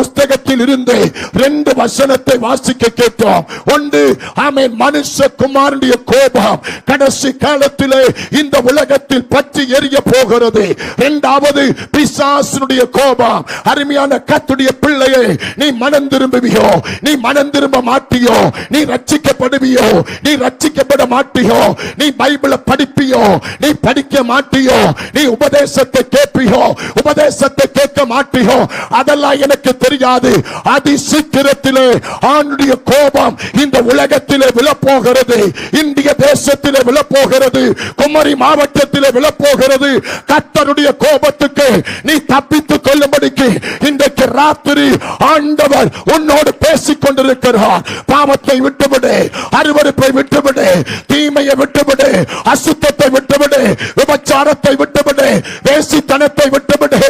புஸ்தகத்தில் இருந்து 2 வசனத்தை வாசிக்க கேட்டோம். ஒன்று, ஆமென், மனுஷகுமாரனுடைய கோபம் கடைசி காலத்திலே இந்த உலகத்தில் பற்றி எரிய போகிறது. இரண்டாவது, பிசாசுடைய கோபம். அருமையான கர்த்தருடைய பிள்ளையே, நீ மனம் திரும்புவியோ, நீ மனம் திரும்ப மாட்டியோ, நீ ரட்சிக்கப்படுவியோ, நீ ரட்சிக்கப்பட மாட்டியோ, நீ பைபிளை படிப்பியோ, நீ படிக்க மாட்டியோ, நீ உபதேசத்தை கேட்பியோ, உபதேசத்தை கேட்க மாட்டியோ, அதெல்லாம் எனக்கு தெரியாது. அதி சீக்கிரத்திலே ஆண்டுடைய கோபம் இந்த உலகத்திலே விழப்போகிறது, இந்திய தேசத்திலே விழப்போகிறது, குமரி மாவட்டத்திலே விழப்போகிறது. கர்த்தருடைய கோபத்துக்கு நீ தப்பித்துக் கொள்ளும்படிக்கு இன்றைக்கு ராத்திரி ஆண்டவர் உன்னோடு பேசிக் கொண்டிருக்கிறார். பாவத்தை விட்டுவிடு, அருவருப்பை விட்டுவிடு, தீமையை விட்டுவிடு, அசுத்தத்தை விட்டுவிடு, விபச்சாரத்தை விட்டுவிடு, வேசித்தனத்தை விட்டுவிடு,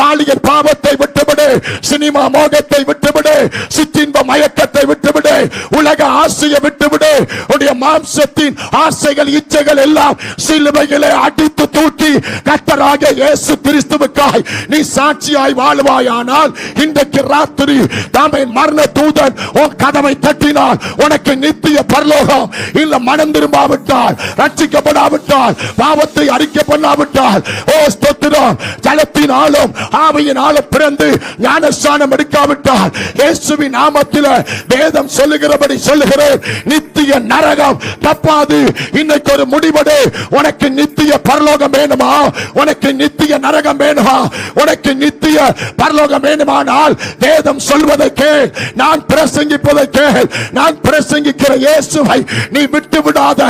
பாலியல் பாவத்தை விட்டுவிடு, சினிமா மோகத்தை விட்டுவிடு, சிற்றின்ப மயக்கத்தை விட்டுவிடு, உலக ஆசையை விட்டுவிடு. உடைய மாம்சத்தின் ஆசைகள் இச்சைகள் எல்லாம் சிலுவையிலே அடித்து தூக்கி கர்த்தராகிய இயேசு கிறிஸ்துவுக்காய் நீ சாட்சியாய் வாழ்வாயானால் இன்றைக்கு ராத்திரி தாமே மரண தூதன் உன் கதவை தட்டினால் உனக்கு நித்திய பரலோகம். இல்ல மனம் திரும்பாவிட்டால், ரட்சிக்கப்படாவிட்டால், பாவத்தை அறிக்கை பண்ணாவிட்டால், ஓ ஸ்தோத்திரம், ஜலத்தினாலும் ஆவியினாலும் பிறந்து ஞானஸ்நானம் எடுக்காவிட்டால் இயேசுவின் நாமத்தில் வேதம் சொல்லுகிறபடி சொல்லுகிறேன், நித்திய நரகம் தப்பாது. இன்னைக்கு ஒரு முடிவெடு. உனக்கு நித்திய பரலோகம் வேணுமா? உனக்கு நித்திய நரகம் வேணுமா? உனக்கு நித்திய பரலோகம் வேணுமானால் வேதம் சொல்வதை கேள், நான் பிரசங்கிப்பதை கேள். நான் பிரசங்கிக்கிற இயேசுவை நீ விட்டு விடாத.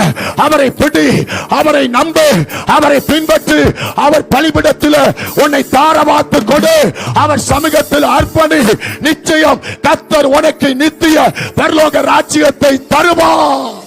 அவரை பிடி, அவரை நம்பு, அவரை பின்பற்று. அவர் பலிபீடத்தில் உன்னை தாரவாத்து கொடு, அவர் சமூகத்தில் அர்ப்பணி. நிச்சயம் கர்த்தர் உனக்கு நித்திய பரலோக ராஜ்யத்தை தருவார்.